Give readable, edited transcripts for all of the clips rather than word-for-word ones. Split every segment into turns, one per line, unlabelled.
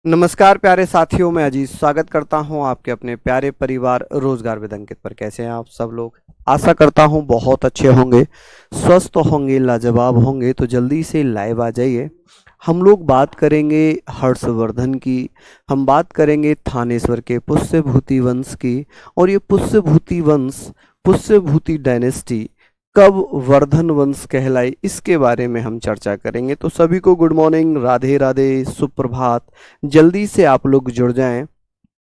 नमस्कार प्यारे साथियों, मैं अजीज स्वागत करता हूं आपके अपने प्यारे परिवार रोजगार विद अंकित पर। कैसे हैं आप सब लोग? आशा करता हूं बहुत अच्छे होंगे, स्वस्थ होंगे, लाजवाब होंगे। तो जल्दी से लाइव आ जाइए। हम लोग बात करेंगे हर्षवर्धन की, हम बात करेंगे थानेश्वर के पुष्यभूति वंश की। और ये पुष्यभूति वंश, पुष्यभूति डायनेस्टी कब वर्धन वंश कहलाई, इसके बारे में हम चर्चा करेंगे। तो सभी को गुड मॉर्निंग, राधे राधे, सुप्रभात। जल्दी से आप लोग जुड़ जाएं।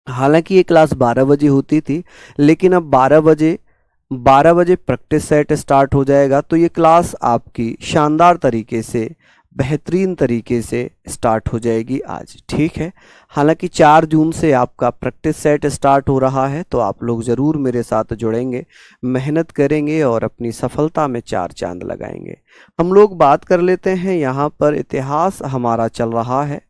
हालांकि ये क्लास 12 बजे होती थी, लेकिन अब 12 बजे प्रैक्टिस सेट स्टार्ट हो जाएगा। तो ये क्लास आपकी शानदार तरीके से, बेहतरीन तरीके से स्टार्ट हो जाएगी आज, ठीक है। हालांकि 4 जून से आपका प्रैक्टिस सेट स्टार्ट हो रहा है, तो आप लोग ज़रूर मेरे साथ जुड़ेंगे, मेहनत करेंगे और अपनी सफलता में 4 चांद लगाएंगे। हम लोग बात कर लेते हैं, यहाँ पर इतिहास हमारा चल रहा है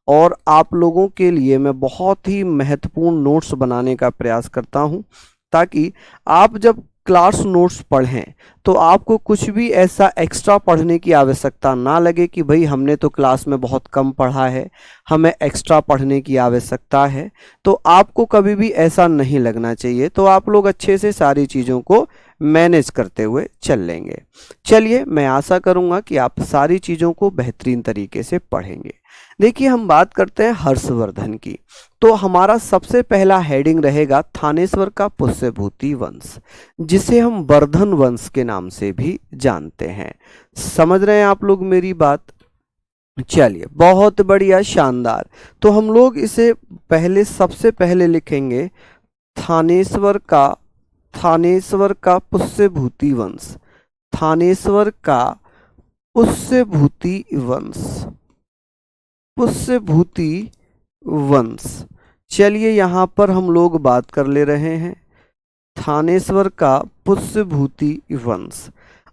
और आप लोगों के लिए मैं बहुत ही महत्वपूर्ण नोट्स बनाने का प्रयास करता हूँ, ताकि आप जब क्लास नोट्स पढ़ें तो आपको कुछ भी ऐसा एक्स्ट्रा पढ़ने की आवश्यकता ना लगे कि भाई हमने तो क्लास में बहुत कम पढ़ा है, हमें एक्स्ट्रा पढ़ने की आवश्यकता है। तो आपको कभी भी ऐसा नहीं लगना चाहिए। तो आप लोग अच्छे से सारी चीज़ों को मैनेज करते हुए चल लेंगे। चलिए, मैं आशा करूँगा कि आप सारी चीज़ों को बेहतरीन तरीके से पढ़ेंगे। देखिए, हम बात करते हैं हर्षवर्धन की। तो हमारा सबसे पहला हेडिंग रहेगा थानेश्वर का पुष्यभूति वंश, जिसे हम वर्धन वंश के नाम से भी जानते हैं। समझ रहे हैं आप लोग मेरी बात? चलिए, बहुत बढ़िया, शानदार। तो हम लोग इसे सबसे पहले लिखेंगे थानेश्वर का, थानेश्वर का पुष्यभूति वंश, थानेश्वर का पुष्यभूति वंश, पुष्यभूति वंश। चलिए, यहाँ पर हम लोग बात कर ले रहे हैं थानेश्वर का पुष्यभूति वंश।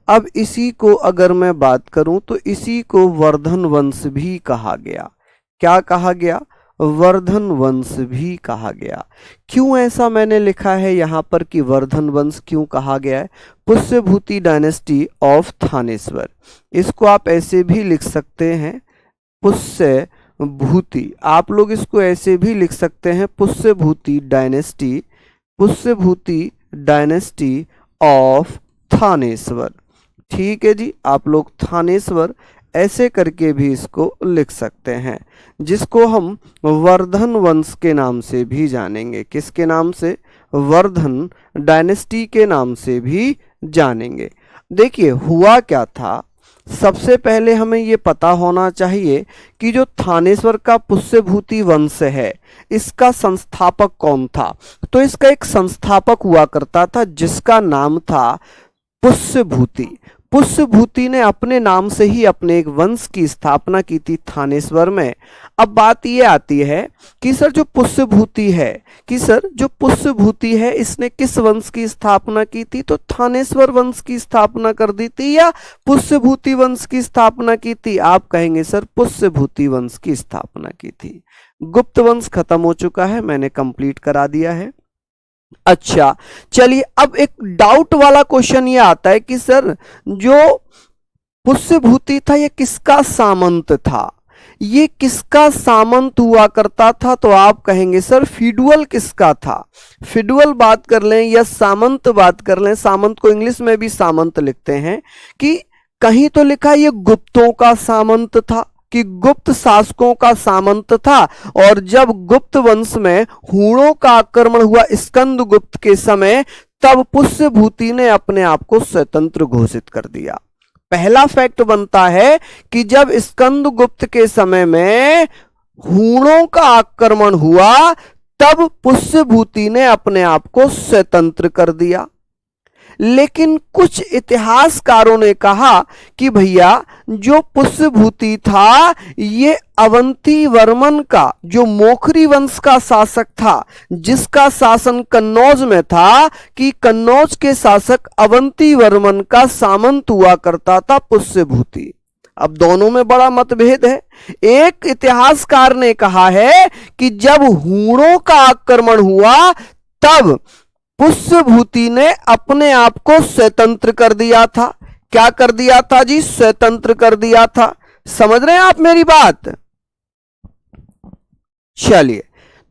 अब इसी को अगर मैं बात करूं तो इसी को वर्धन वंश भी कहा गया। क्या कहा गया? वर्धन वंश भी कहा गया। क्यों ऐसा मैंने लिखा है यहाँ पर कि वर्धन वंश क्यों कहा गया है? पुष्यभूति डायनेस्टी ऑफ थानेश्वर, इसको आप ऐसे भी लिख सकते हैं पुष्यभूति, आप लोग इसको ऐसे भी लिख सकते हैं Pushyabhuti dynasty, Pushyabhuti dynasty of Thaneshwar. ठीक है जी, आप लोग थानेश्वर ऐसे करके भी इसको लिख सकते हैं, जिसको हम वर्धन वंश के नाम से भी जानेंगे। किसके नाम से? वर्धन डायनेस्टी के नाम से भी जानेंगे। देखिए, हुआ क्या था, सबसे पहले हमें ये पता होना चाहिए कि जो थानेश्वर का पुष्यभूति वंश है, इसका संस्थापक कौन था। तो इसका एक संस्थापक हुआ करता था, जिसका नाम था पुष्यभूति। पुष्यभूति ने अपने नाम से ही अपने एक वंश की स्थापना की थी थानेश्वर में। अब बात ये आती है कि सर जो पुष्यभूति है, कि सर जो पुष्यभूति है, इसने किस वंश की स्थापना की थी? तो थानेश्वर वंश की स्थापना कर दी थी या पुष्यभूति वंश की स्थापना की थी? आप कहेंगे सर पुष्यभूति वंश की स्थापना की थी। गुप्त वंश खत्म हो चुका है, मैंने कंप्लीट करा दिया है। अच्छा, चलिए, अब एक डाउट वाला क्वेश्चन ये आता है कि सर जो पुष्यभूति था ये किसका सामंत था, ये किसका सामंत हुआ करता था? तो आप कहेंगे सर फिडुअल किसका था। फिडुअल बात कर लें या सामंत बात कर लें, सामंत को इंग्लिश में भी सामंत लिखते हैं, कि कहीं तो लिखा ये गुप्तों का सामंत था, कि गुप्त शासकों का सामंत था। और जब गुप्त वंश में हूणों का आक्रमण हुआ स्कंदगुप्त के समय, तब पुष्यभूति ने अपने आप को स्वतंत्र घोषित कर दिया। पहला फैक्ट बनता है कि जब स्कंदगुप्त के समय में हूणों का आक्रमण हुआ, तब पुष्यभूति ने अपने आप को स्वतंत्र कर दिया। लेकिन कुछ इतिहासकारों ने कहा कि भैया जो पुष्यभूति था ये अवंती वर्मन का, जो मोखरी वंश का शासक था, जिसका शासन कन्नौज में था, कि कन्नौज के शासक अवंती वर्मन का सामंत हुआ करता था पुष्यभूति। अब दोनों में बड़ा मतभेद है। एक इतिहासकार ने कहा है कि जब हूणों का आक्रमण हुआ, तब पुष्यभूति ने अपने आप को स्वतंत्र कर दिया था। क्या कर दिया था जी? स्वतंत्र कर दिया था। समझ रहे हैं आप मेरी बात? चलिए,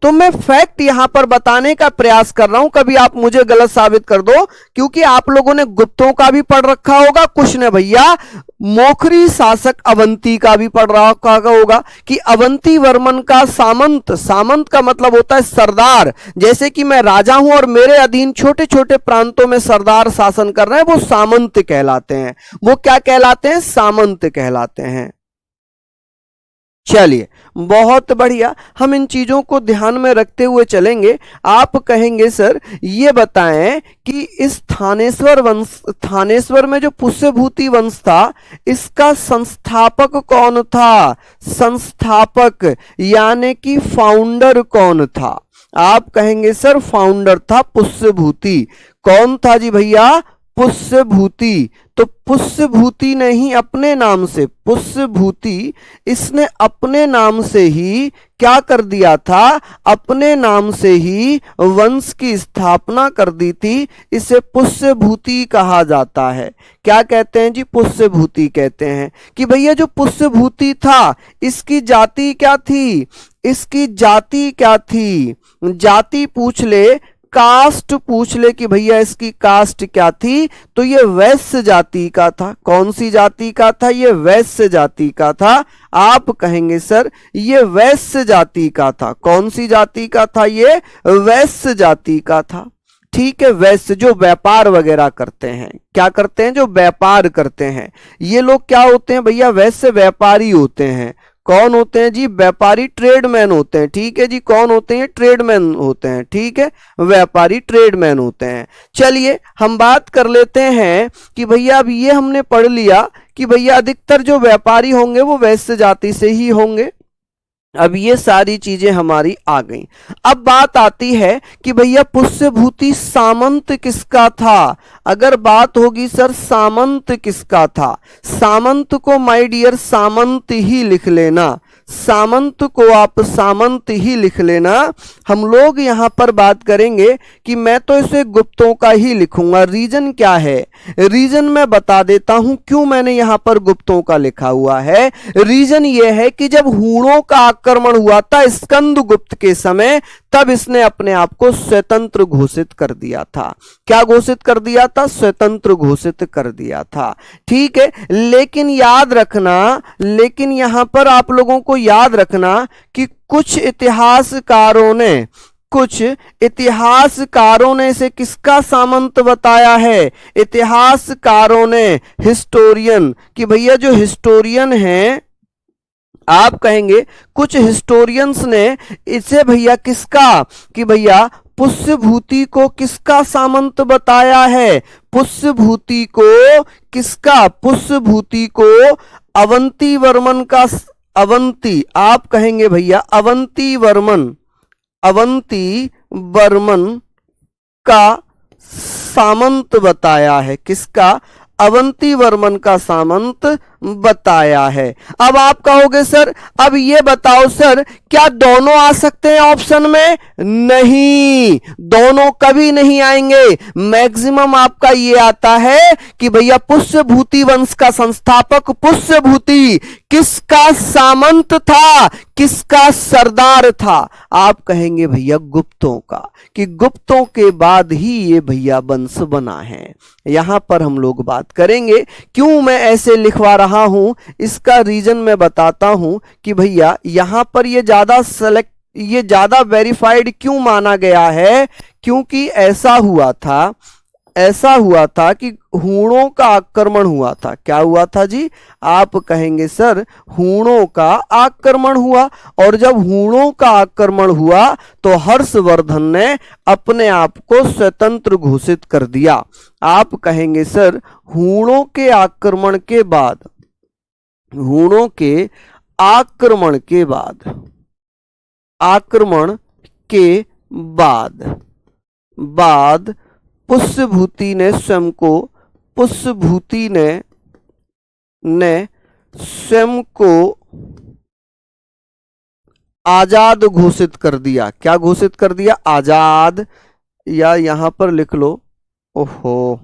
तो मैं फैक्ट यहां पर बताने का प्रयास कर रहा हूं, कभी आप मुझे गलत साबित कर दो, क्योंकि आप लोगों ने गुप्तों का भी पढ़ रखा होगा, कुछ ने भैया मोखरी शासक अवंती का भी पढ़ रखा होगा कि अवंती वर्मन का सामंत, सामंत का मतलब होता है सरदार, जैसे कि मैं राजा हूं और मेरे अधीन छोटे छोटे प्रांतों में सरदार शासन कर रहे हैं, वो सामंत कहलाते हैं। वो क्या कहलाते हैं? सामंत कहलाते हैं। चलिए, बहुत बढ़िया, हम इन चीजों को ध्यान में रखते हुए चलेंगे। आप कहेंगे सर ये बताएं कि इस थानेश्वर वंश, थानेश्वर में जो पुष्यभूति वंश था, इसका संस्थापक कौन था? संस्थापक यानी कि फाउंडर कौन था? आप कहेंगे सर फाउंडर था पुष्यभूति। कौन था जी भैया? पुष्यभूति। तो पुष्यभूति ने ही अपने नाम से, पुष्यभूति इसने अपने नाम से ही क्या कर दिया था? अपने नाम से ही वंश की स्थापना कर दी थी। इसे पुष्यभूति कहा जाता है। क्या कहते हैं जी? पुष्यभूति कहते हैं। कि भैया जो पुष्यभूति था, इसकी जाति क्या थी? इसकी जाति क्या थी? जाति पूछ ले, कास्ट पूछ ले कि भैया इसकी कास्ट क्या थी, तो ये वैश्य जाति का था। कौन सी जाति का था? ये वैश्य जाति का था। आप कहेंगे सर ये वैश्य जाति का था। कौन सी जाति का था? ये वैश्य जाति का था। ठीक है, वैश्य जो व्यापार वगैरह करते हैं, क्या करते हैं? जो व्यापार करते हैं। ये लोग क्या होते हैं भैया? वैश्य व्यापारी होते हैं। कौन होते हैं जी? व्यापारी, ट्रेडमैन होते हैं। ठीक है जी, कौन होते हैं? ट्रेडमैन होते हैं। ठीक है, व्यापारी ट्रेडमैन होते हैं। चलिए हम बात कर लेते हैं कि भैया अब ये हमने पढ़ लिया कि भैया अधिकतर जो व्यापारी होंगे वो वैश्य जाति से ही होंगे। अब ये सारी चीजें हमारी आ गई। अब बात आती है कि भैया पुष्यभूति सामंत किसका था? अगर बात होगी सर सामंत किसका था, सामंत को माय डियर सामंत ही लिख लेना। सामंत को आप सामंत ही लिख लेना। हम लोग यहां पर बात करेंगे कि मैं तो इसे गुप्तों का ही लिखूंगा। रीजन क्या है? रीजन मैं बता देता हूं क्यों मैंने यहां पर गुप्तों का लिखा हुआ है। रीजन यह है कि जब हूणों का आक्रमण हुआ था स्कंदगुप्त के समय, तब इसने अपने आप को स्वतंत्र घोषित कर दिया था। क्या घोषित कर दिया था? स्वतंत्र घोषित कर दिया था। ठीक है, लेकिन याद रखना, लेकिन यहां पर आप लोगों को याद रखना कि कुछ इतिहासकारों ने इसे किसका सामंत बताया है? इतिहासकारों ने, हिस्टोरियन, कि भैया जो हिस्टोरियन हैं, आप कहेंगे कुछ हिस्टोरियंस ने इसे भैया किसका, कि भैया पुष्यभूति को किसका सामंत बताया है? पुष्यभूति को किसका? पुष्यभूति को अवंती वर्मन का, अवंती, आप कहेंगे भैया अवंती वर्मन, अवंती वर्मन का सामंत बताया है। किसका? अवंती वर्मन का सामंत बताया है। अब आप कहोगे सर अब ये बताओ सर क्या दोनों आ सकते हैं ऑप्शन में? नहीं, दोनों कभी नहीं आएंगे। मैक्सिमम आपका ये आता है कि भैया पुष्यभूति वंश का संस्थापक पुष्यभूति किसका सामंत था, किसका सरदार था? आप कहेंगे भैया गुप्तों का, कि गुप्तों के बाद ही ये भैया वंश बना है। यहां पर हम लोग बात करेंगे क्यों मैं ऐसे लिखवा रहा हूं, इसका रीजन मैं बताता हूं कि भैया यहां पर ये ज्यादा वेरीफाइड क्यों माना गया है। क्योंकि ऐसा हुआ था कि हूणों का आक्रमण हुआ था। क्या हुआ था जी? आप कहेंगे सर हूणों का आक्रमण हुआ, और जब हूणों का आक्रमण हुआ तो हर्षवर्धन ने अपने आप को स्वतंत्र घोषित कर दिया। आप कहेंगे सर हूणों के आक्रमण के बाद, हूणों के आक्रमण के बाद पुष्यभूति ने स्वयं को आजाद घोषित कर दिया। क्या घोषित कर दिया? आजाद, या यहां पर लिख लो, ओहो,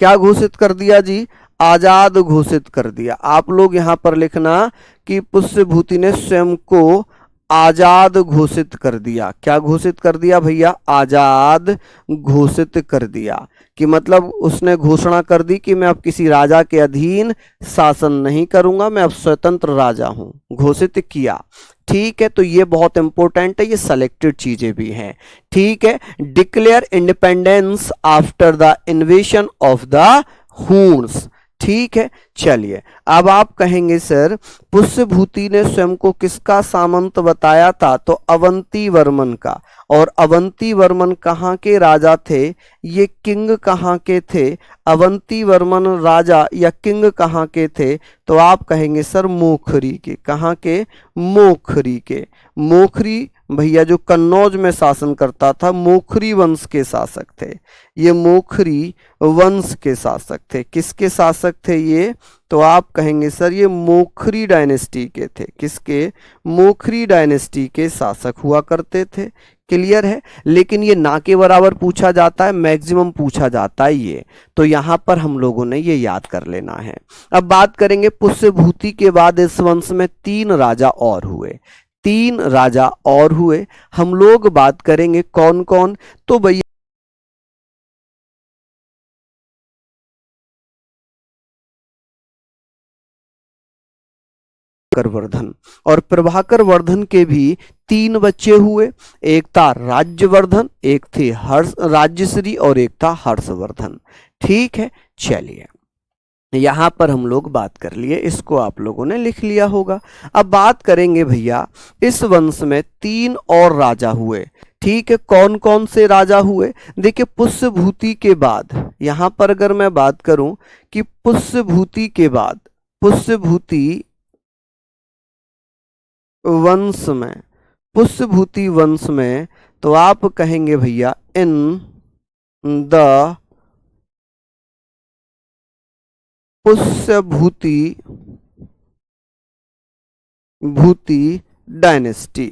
क्या घोषित कर दिया जी? आजाद घोषित कर दिया। आप लोग यहां पर लिखना कि पुष्यभूति ने स्वयं को आजाद घोषित कर दिया। क्या घोषित कर दिया भैया? आजाद घोषित कर दिया। कि मतलब उसने घोषणा कर दी कि मैं अब किसी राजा के अधीन शासन नहीं करूंगा, मैं अब स्वतंत्र राजा हूं, घोषित किया। ठीक है, तो ये बहुत इंपॉर्टेंट है, ये सेलेक्टेड चीजें भी हैं। ठीक है, declare independence after the इन्वेशन of the Hund's. ठीक है, चलिए अब आप कहेंगे सर पुष्यभूति ने स्वयं को किसका सामंत बताया था? तो अवंती वर्मन का। और अवंती वर्मन कहाँ के राजा थे? ये किंग कहाँ के थे? अवंती वर्मन राजा या किंग कहाँ के थे? तो आप कहेंगे सर मोखरी के। कहाँ के? मोखरी के। मोखरी भैया जो कन्नौज में शासन करता था, मोखरी वंश के शासक थे। ये मोखरी वंश के शासक थे। किसके शासक थे ये? तो आप कहेंगे सर ये मोखरी डायनेस्टी के थे। किसके? मोखरी डायनेस्टी के शासक हुआ करते थे। क्लियर है? लेकिन ये ना के बराबर पूछा जाता है, मैक्सिमम पूछा जाता है ये, तो यहां पर हम लोगों ने ये याद कर लेना है। अब बात करेंगे पुष्यभूति के बाद इस वंश में 3 राजा और हुए। 3 राजा और हुए। हम लोग बात करेंगे कौन कौन? तो भैया वर्धन। और प्रभाकर वर्धन के भी 3 बच्चे हुए। एक था राज्यवर्धन, एक थे हर्ष राज्यश्री और एक था हर्षवर्धन। ठीक है, चलिए यहां पर हम लोग बात कर लिए, इसको आप लोगों ने लिख लिया होगा। अब बात करेंगे भैया इस वंश में 3 और राजा हुए। ठीक है, कौन कौन से राजा हुए? देखिए पुष्यभूति के बाद, यहां पर अगर मैं बात करूं कि पुष्यभूति के बाद, पुष्यभूति वंश में, पुष्यभूति वंश में, तो आप कहेंगे भैया in the Pushyabhuti dynasty,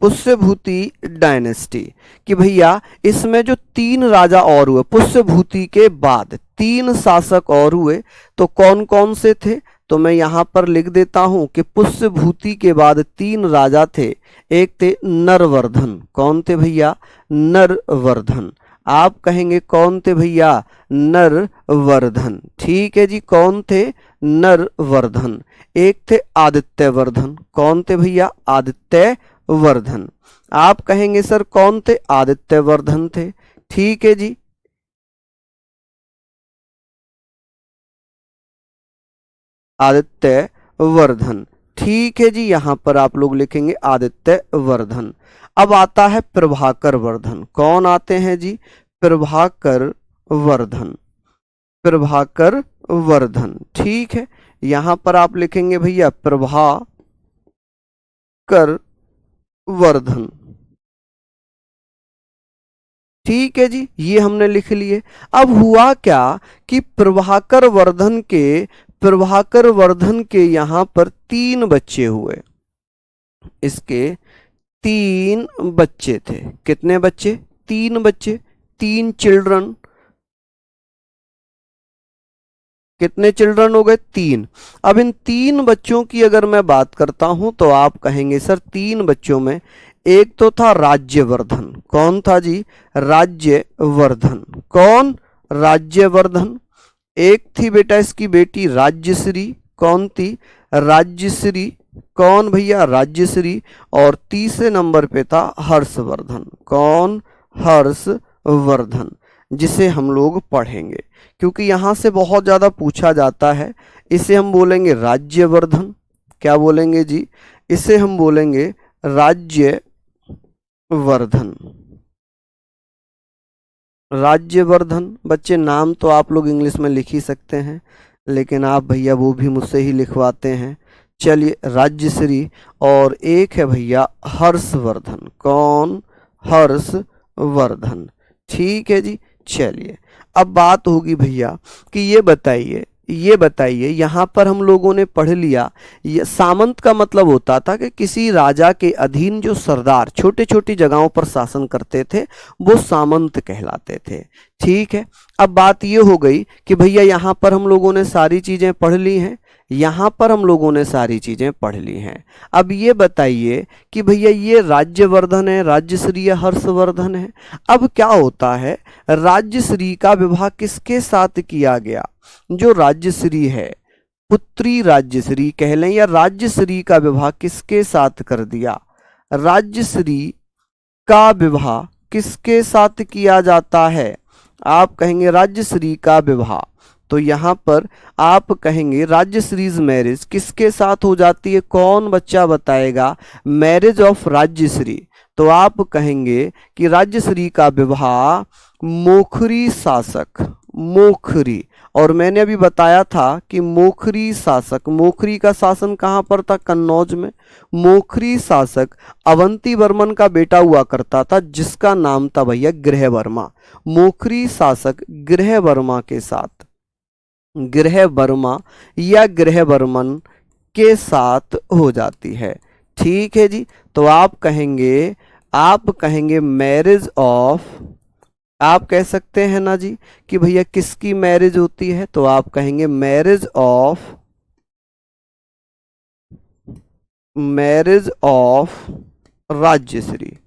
Pushyabhuti dynasty कि भैया इसमें जो 3 राजा और हुए पुष्यभूति के बाद, 3 शासक और हुए, तो कौन कौन से थे? तो मैं यहां पर लिख देता हूं कि पुष्यभूति के बाद 3 राजा थे। एक थे नरवर्धन। कौन थे भैया? नरवर्धन। आप कहेंगे कौन थे भैया? नरवर्धन। ठीक है जी, कौन थे? नरवर्धन। एक थे आदित्यवर्धन। कौन थे भैया? आदित्यवर्धन। आप कहेंगे सर कौन थे? आदित्यवर्धन थे। ठीक है जी, आदित्यवर्धन। ठीक है जी, यहां पर आप लोग लिखेंगे आदित्यवर्धन। अब आता है प्रभाकर वर्धन। कौन आते हैं जी? प्रभाकर वर्धन। प्रभाकर वर्धन। ठीक है, यहां पर आप लिखेंगे भैया प्रभाकर वर्धन। ठीक है जी, ये हमने लिख लिए। अब हुआ क्या कि प्रभाकर वर्धन के यहां पर 3 बच्चे हुए। इसके 3 बच्चे थे। कितने बच्चे? 3 बच्चे, 3 चिल्ड्रन। कितने चिल्ड्रन हो गए? 3। अब इन 3 बच्चों की अगर मैं बात करता हूं तो आप कहेंगे सर 3 बच्चों में एक तो था राज्यवर्धन। कौन था जी? राज्यवर्धन। कौन? राज्यवर्धन। एक थी बेटा इसकी बेटी राज्यश्री। कौन थी? राज्यश्री। कौन भैया? राज्यश्री। और तीसरे नंबर पे था हर्षवर्धन। कौन? हर्षवर्धन, जिसे हम लोग पढ़ेंगे क्योंकि यहां से बहुत ज्यादा पूछा जाता है। इसे हम बोलेंगे राज्यवर्धन। क्या बोलेंगे जी? इसे हम बोलेंगे राज्यवर्धन। राज्यवर्धन। बच्चे नाम तो आप लोग इंग्लिश में लिख ही सकते हैं, लेकिन आप भैया वो भी मुझसे ही लिखवाते हैं। चलिए राज्यश्री। और एक है भैया हर्षवर्धन। कौन? हर्षवर्धन। ठीक है जी, चलिए अब बात होगी भैया कि ये बताइए यहाँ पर हम लोगों ने पढ़ लिया, ये सामंत का मतलब होता था कि किसी राजा के अधीन जो सरदार छोटे छोटी जगहों पर शासन करते थे वो सामंत कहलाते थे। ठीक है, अब बात ये हो गई कि भैया यहाँ पर हम लोगों ने सारी चीजें पढ़ ली हैं। यहां पर हम लोगों ने सारी चीजें पढ़ ली हैं। अब ये बताइए कि भैया ये राज्यवर्धन है, राज्यश्री या हर्षवर्धन है। अब क्या होता है, राज्यश्री का विवाह किसके साथ किया गया? जो राज्यश्री है, पुत्री राज्यश्री कह लें या राज्यश्री का विवाह किसके साथ कर दिया? राज्यश्री का विवाह किसके साथ किया जाता है? आप कहेंगे राज्यश्री का विवाह, तो यहां पर आप कहेंगे राज्यश्रीज मैरिज किसके साथ हो जाती है? कौन बच्चा बताएगा? Marriage of Rajyashri. तो आप कहेंगे कि राज्यश्री का विवाह मोखरी शासक, मोखरी, और मैंने अभी बताया था कि मोखरी शासक, मोखरी का शासन कहां पर था? कन्नौज में। मोखरी शासक अवंती वर्मन का बेटा हुआ करता था, जिसका नाम था भैया गृहवर्मा। मोखरी शासक गृहवर्मा के साथ, गृहवर्मा या गृहवर्मन के साथ हो जाती है। ठीक है जी। तो आप कहेंगे मैरिज ऑफ, आप कह सकते हैं ना जी कि भैया किसकी मैरिज होती है? तो आप कहेंगे marriage of Rajyashri,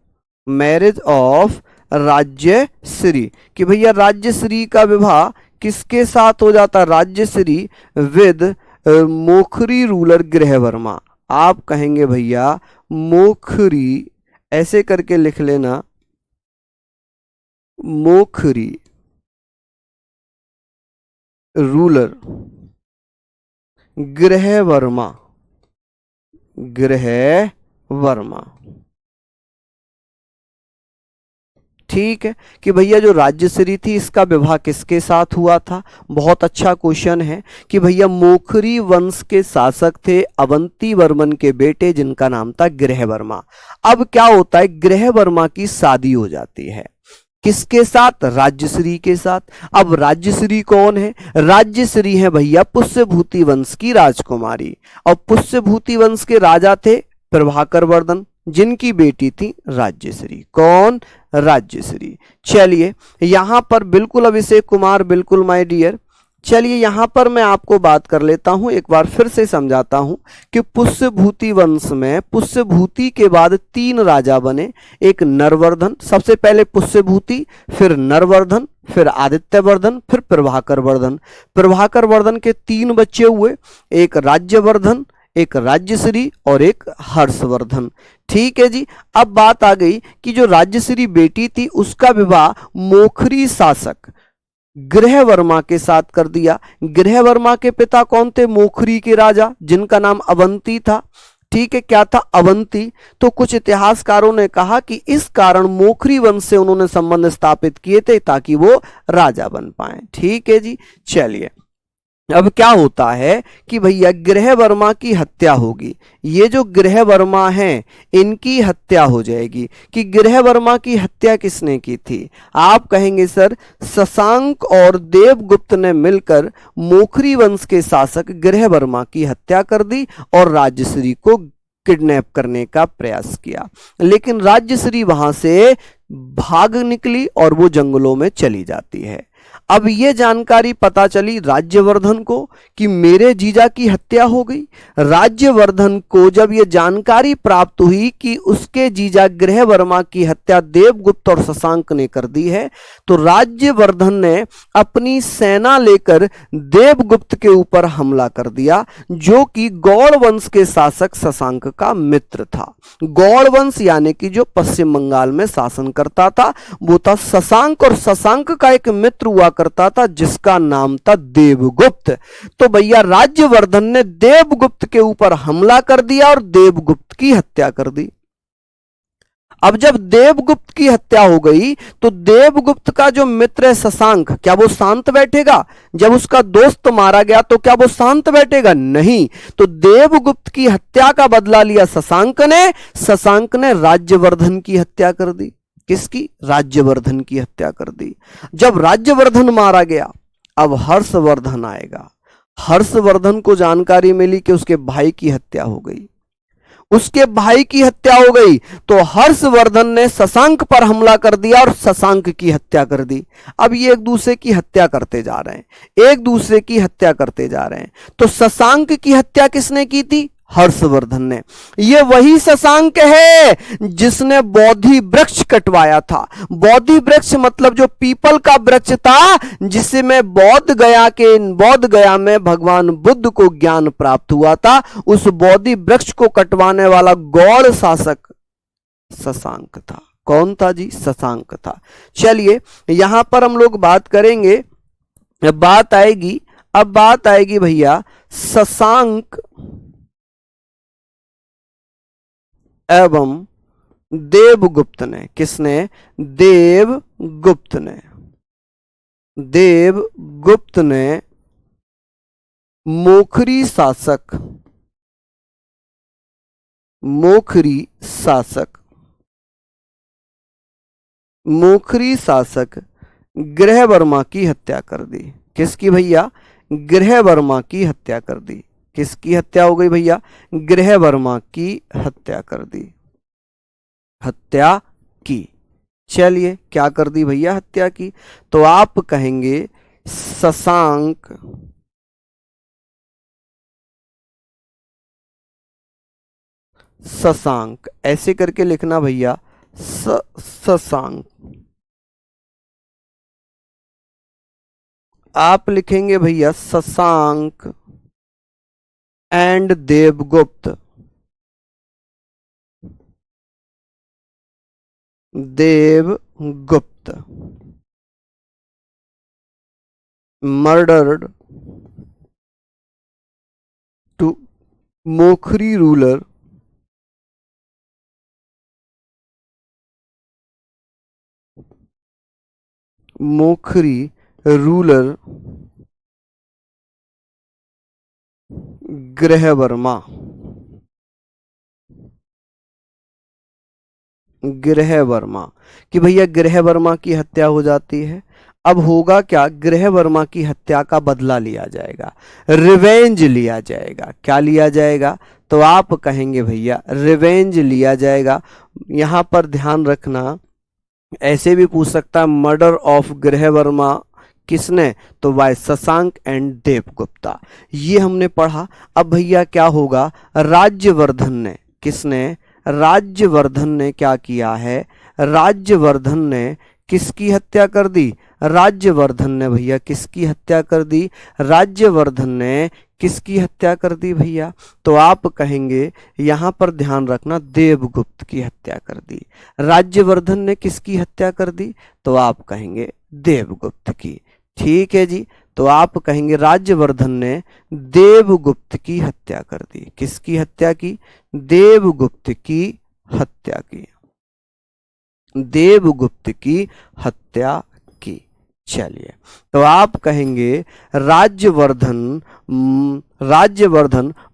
marriage of Rajyashri, कि भैया राज्यश्री का विवाह किसके साथ हो जाता? Rajyashri with Maukhari ruler Grihavarma. आप कहेंगे भैया मोखरी, ऐसे करके लिख लेना, मोखरी रूलर गृहवर्मा, गृहवर्मा। ठीक है कि भैया जो राज्यश्री थी इसका विवाह किसके साथ हुआ था? बहुत अच्छा क्वेश्चन है कि भैया मोखरी वंश के शासक थे अवंती वर्मन के बेटे, जिनका नाम था गृहवर्मा। अब क्या होता है, गृहवर्मा की शादी हो जाती है किसके साथ? राज्यश्री के साथ। अब राज्यश्री कौन है? राज्यश्री है भैया पुष्यभूति वंश की राजकुमारी, और पुष्यभूति वंश के राजा थे प्रभाकर वर्धन, जिनकी बेटी थी राज्यश्री। कौन? राज्यश्री। चलिए यहां पर बिल्कुल अभिषेक कुमार, बिल्कुल माय डियर, चलिए यहां पर मैं आपको बात कर लेता हूं, एक बार फिर से समझाता हूं कि पुष्यभूति वंश में पुष्यभूति के बाद 3 राजा बने। एक नरवर्धन, सबसे पहले पुष्यभूति, फिर नरवर्धन, फिर आदित्यवर्धन, फिर प्रभाकर वर्धन। प्रभाकर वर्धन के 3 बच्चे हुए, एक राज्यवर्धन, एक राज्यश्री और एक हर्षवर्धन। ठीक है जी। अब बात आ गई कि जो राज्यश्री बेटी थी उसका विवाह मोखरी शासक गृहवर्मा के साथ कर दिया। गृहवर्मा के पिता कौन थे? मोखरी के राजा, जिनका नाम अवंती था। ठीक है, क्या था? अवंती। तो कुछ इतिहासकारों ने कहा कि इस कारण मोखरी वंश से उन्होंने संबंध स्थापित किए थे ताकि वो राजा बन पाए। ठीक है जी। चलिए अब क्या होता है कि भैया गृहवर्मा की हत्या होगी। ये जो गृहवर्मा हैं इनकी हत्या हो जाएगी। कि गृहवर्मा की हत्या किसने की थी? आप कहेंगे सर शशांक और देवगुप्त ने मिलकर मोखरी वंश के शासक गृहवर्मा की हत्या कर दी और राज्यश्री को किडनैप करने का प्रयास किया। लेकिन राज्यश्री वहां से भाग निकली और वो जंगलों में चली जाती है। अब ये जानकारी पता चली राज्यवर्धन को कि मेरे जीजा की हत्या हो गई। राज्यवर्धन को जब ये जानकारी प्राप्त हुई कि उसके जीजा गृहवर्मा की हत्या देवगुप्त और शशांक ने कर दी है, तो राज्यवर्धन ने अपनी सेना लेकर देवगुप्त के ऊपर हमला कर दिया, जो कि गौड़ वंश के शासक शशांक का मित्र था। गौड़ वंश यानी कि जो पश्चिम बंगाल में शासन करता था वो था शशांक, और शशांक का एक मित्र हुआ करता था जिसका नाम था देवगुप्त। तो भैया राज्यवर्धन ने देवगुप्त के ऊपर हमला कर दिया और देवगुप्त की हत्या कर दी। अब जब देवगुप्त की हत्या हो गई तो देवगुप्त का जो मित्र है शशांक, क्या वो शांत बैठेगा? जब उसका दोस्त मारा गया तो क्या वो शांत बैठेगा? नहीं। तो देवगुप्त की हत्या का बदला लिया शशांक ने। शशांक ने राज्यवर्धन की हत्या कर दी। किसकी? राज्यवर्धन की हत्या कर दी। जब राज्यवर्धन मारा गया अब हर्षवर्धन आएगा। हर्षवर्धन को जानकारी मिली कि उसके भाई की हत्या हो गई। उसके भाई की हत्या हो गई, तो हर्षवर्धन ने शशांक पर हमला कर दिया और शशांक की हत्या कर दी। अब ये एक दूसरे की हत्या करते जा रहे हैं, एक दूसरे की हत्या करते जा रहे हैं। तो शशांक की हत्या किसने की थी? हर्षवर्धन ने। ये वही शशांक है जिसने बोधि वृक्ष कटवाया था। बोधि वृक्ष मतलब जो पीपल का वृक्ष था, जिसमें बोध गया में भगवान बुद्ध को ज्ञान प्राप्त हुआ था, उस बोधि वृक्ष को कटवाने वाला गौड़ शासक शशांक था। कौन था जी? शशांक था। चलिए यहां पर हम लोग बात करेंगे, बात आएगी भैया शशांक एवं देवगुप्त ने। किसने? देवगुप्त ने। देवगुप्त ने मोखरी शासक गृहवर्मा की हत्या कर दी। किसकी भैया? गृहवर्मा की हत्या कर दी। किसकी हत्या हो गई भैया? गृहवर्मा की हत्या कर दी। हत्या की। चलिए क्या कर दी भैया? हत्या की। तो आप कहेंगे शशांक ऐसे करके लिखना भैया, शशांक। आप लिखेंगे भैया Shashank and Devagupta. Murdered to Maukhari ruler Grahavarma. कि भैया गृहवर्मा की हत्या हो जाती है। अब होगा क्या? गृहवर्मा की हत्या का बदला लिया जाएगा, रिवेंज लिया जाएगा। क्या लिया जाएगा? तो आप कहेंगे भैया रिवेंज लिया जाएगा। यहां पर ध्यान रखना, ऐसे भी पूछ सकता है मर्डर ऑफ गृहवर्मा किसने? तो बाय शशांक एंड देवगुप्ता। ये हमने पढ़ा। अब भैया क्या होगा? राज्यवर्धन ने। किसने? राज्यवर्धन ने क्या किया है? राज्यवर्धन ने किसकी हत्या कर दी? राज्यवर्धन ने भैया किसकी हत्या कर दी? राज्यवर्धन ने किसकी हत्या कर दी भैया? तो आप कहेंगे यहां पर ध्यान रखना, देवगुप्त की हत्या कर दी। राज्यवर्धन ने किसकी हत्या कर दी? तो आप कहेंगे देवगुप्त की। ठीक है जी। तो आप कहेंगे राज्यवर्धन ने देवगुप्त की हत्या कर दी। किसकी हत्या की? देवगुप्त की हत्या की। देवगुप्त की हत्या की। चलिए तो आप कहेंगे राज्यवर्धन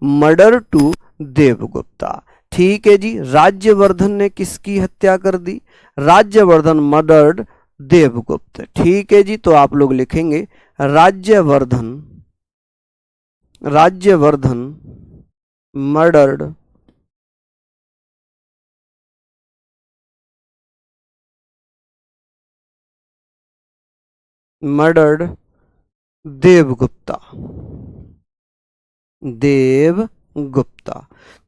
मर्डर टू देवगुप्ता। ठीक है जी। राज्यवर्धन ने किसकी हत्या कर दी? राज्यवर्धन मर्डर्ड देवगुप्त। ठीक है जी। तो आप लोग लिखेंगे राज्यवर्धन मर्डर्ड देवगुप्ता।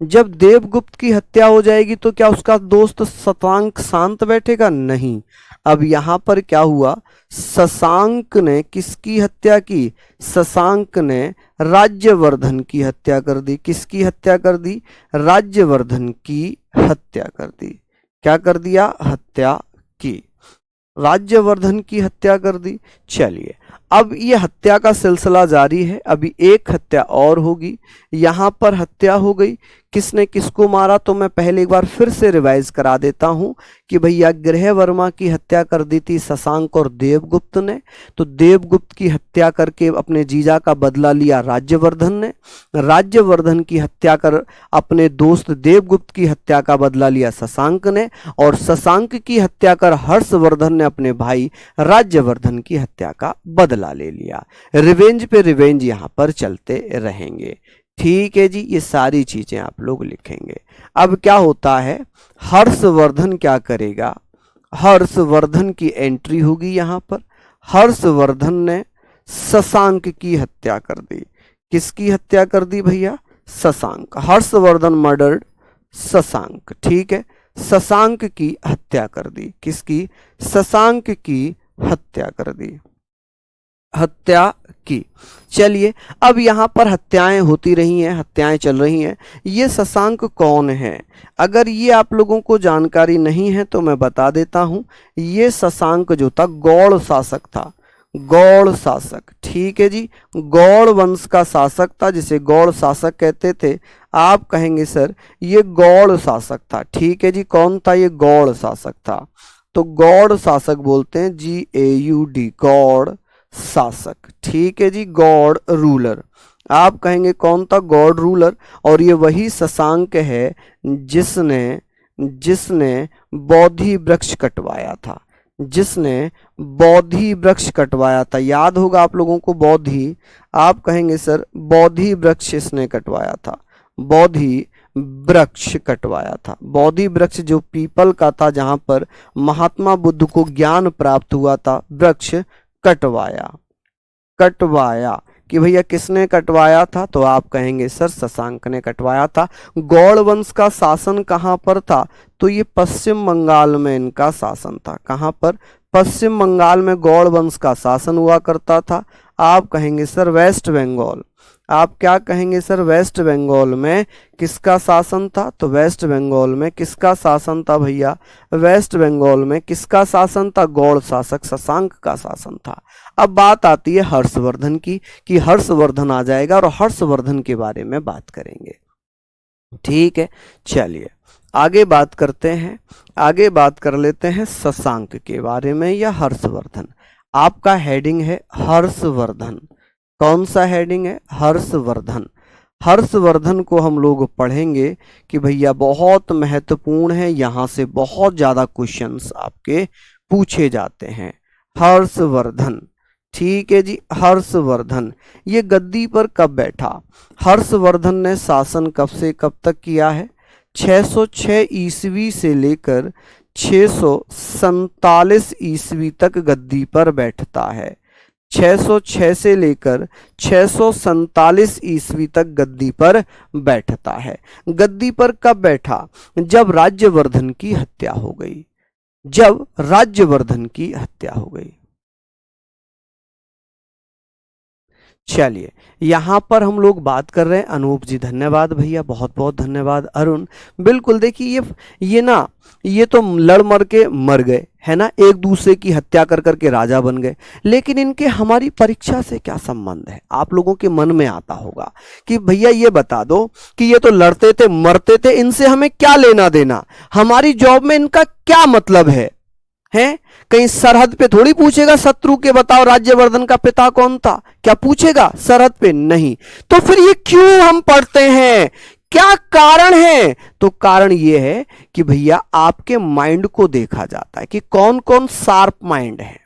जब देवगुप्त की हत्या हो जाएगी तो क्या उसका दोस्त शशांक शांत बैठेगा? नहीं। अब यहां पर क्या हुआ? शशांक ने किसकी हत्या की? शशांक ने राज्यवर्धन की हत्या कर दी। किसकी हत्या कर दी? राज्यवर्धन की हत्या कर दी। क्या कर दिया? हत्या की। राज्यवर्धन की हत्या कर दी। चलिए अब ये हत्या का सिलसिला जारी है। अभी एक हत्या और होगी। यहां पर हत्या हो गई। किसने किसको मारा? तो मैं पहले एक बार फिर से रिवाइज करा देता हूं कि भैया गृहवर्मा की हत्या कर दी थी शशांक और देवगुप्त ने। तो देवगुप्त की हत्या करके अपने जीजा का बदला लिया राज्यवर्धन ने। राज्यवर्धन की हत्या कर अपने दोस्त देवगुप्त की हत्या का बदला लिया शशांक ने। और शशांक की हत्या कर हर्षवर्धन ने अपने भाई राज्यवर्धन की हत्या का बदला ले लिया। रिवेंज पे रिवेंज यहां पर चलते रहेंगे। ठीक है जी, ये सारी चीजें आप लोग लिखेंगे। अब क्या होता है, हर्षवर्धन क्या करेगा, हर्षवर्धन की एंट्री होगी यहां पर। हर्षवर्धन ने शशांक की हत्या कर दी। किसकी हत्या कर दी भैया, शशांक। हर्षवर्धन मर्डर्ड शशांक, ठीक है, शशांक की हत्या कर दी। किसकी, शशांक की हत्या कर दी, हत्या की। चलिए, अब यहां पर हत्याएं होती रही हैं, हत्याएं चल रही हैं। ये शशांक कौन है, अगर ये आप लोगों को जानकारी नहीं है तो मैं बता देता हूं। ये शशांक जो था गौड़ शासक था, गौड़ शासक, ठीक है जी, गौड़ वंश का शासक था, जिसे गौड़ शासक कहते थे। आप कहेंगे सर ये गौड़ शासक था, ठीक है जी, कौन था, ये गौड़ शासक था। तो गौड़ शासक बोलते हैं, GAUD, गौड़ शासक, ठीक है जी, गौड़ रूलर। आप कहेंगे कौन था, गौड़ रूलर। और ये वही शशांक है जिसने जिसने बोधि वृक्ष कटवाया था, जिसने बोधि वृक्ष कटवाया था। याद होगा आप लोगों को बोधि, आप कहेंगे सर बोधि वृक्ष इसने कटवाया था, बोधि वृक्ष कटवाया था। बोधि वृक्ष जो पीपल का था, जहां पर महात्मा बुद्ध को ज्ञान प्राप्त हुआ था, वृक्ष कटवाया, कटवाया कि भैया किसने कटवाया था, तो आप कहेंगे सर शशांक ने कटवाया था। गौड़ वंश का शासन कहां पर था, तो ये पश्चिम बंगाल में इनका शासन था। कहां पर, पश्चिम बंगाल में गौड़ वंश का शासन हुआ करता था। आप कहेंगे सर वेस्ट बंगाल। आप क्या कहेंगे सर, वेस्ट बंगाल में किसका शासन था, तो वेस्ट बंगाल में किसका शासन था भैया, वेस्ट बंगाल में किसका शासन था, गौड़ शासक शशांक का शासन था। अब बात आती है हर्षवर्धन की, कि हर्षवर्धन आ जाएगा और हर्षवर्धन के बारे में बात करेंगे, ठीक है। चलिए आगे बात करते हैं, आगे बात कर लेते हैं शशांक के बारे में या हर्षवर्धन। आपका हेडिंग है हर्षवर्धन, कौन सा हेडिंग है, हर्षवर्धन। हर्षवर्धन को हम लोग पढ़ेंगे कि भैया बहुत महत्वपूर्ण है, यहां से बहुत ज्यादा क्वेश्चंस आपके पूछे जाते हैं। हर्षवर्धन, ठीक है जी, हर्षवर्धन ये गद्दी पर कब बैठा, हर्षवर्धन ने शासन कब से कब तक किया है, 606 ईस्वी से लेकर 647 ईस्वी तक गद्दी पर बैठता है। 606 से लेकर 647 ईस्वी तक गद्दी पर बैठता है। गद्दी पर कब बैठा, जब राज्यवर्धन की हत्या हो गई, जब राज्यवर्धन की हत्या हो गई। चलिए यहां पर हम लोग बात कर रहे हैं, अनूप जी धन्यवाद भैया, बहुत बहुत धन्यवाद। अरुण, बिल्कुल देखिए ये तो लड़ मर के मर गए है ना, एक दूसरे की हत्या कर करके राजा बन गए, लेकिन इनके हमारी परीक्षा से क्या संबंध है। आप लोगों के मन में आता होगा कि भैया ये बता दो कि ये तो लड़ते थे मरते थे, इनसे हमें क्या लेना देना, हमारी जॉब में इनका क्या मतलब है। कहीं सरहद पे थोड़ी पूछेगा शत्रु के बताओ राज्यवर्धन का पिता कौन था, क्या पूछेगा, सरहद पे नहीं। तो फिर ये क्यों हम पढ़ते हैं, क्या कारण है, तो कारण ये है कि भैया आपके माइंड को देखा जाता है कि कौन कौन शार्प माइंड है,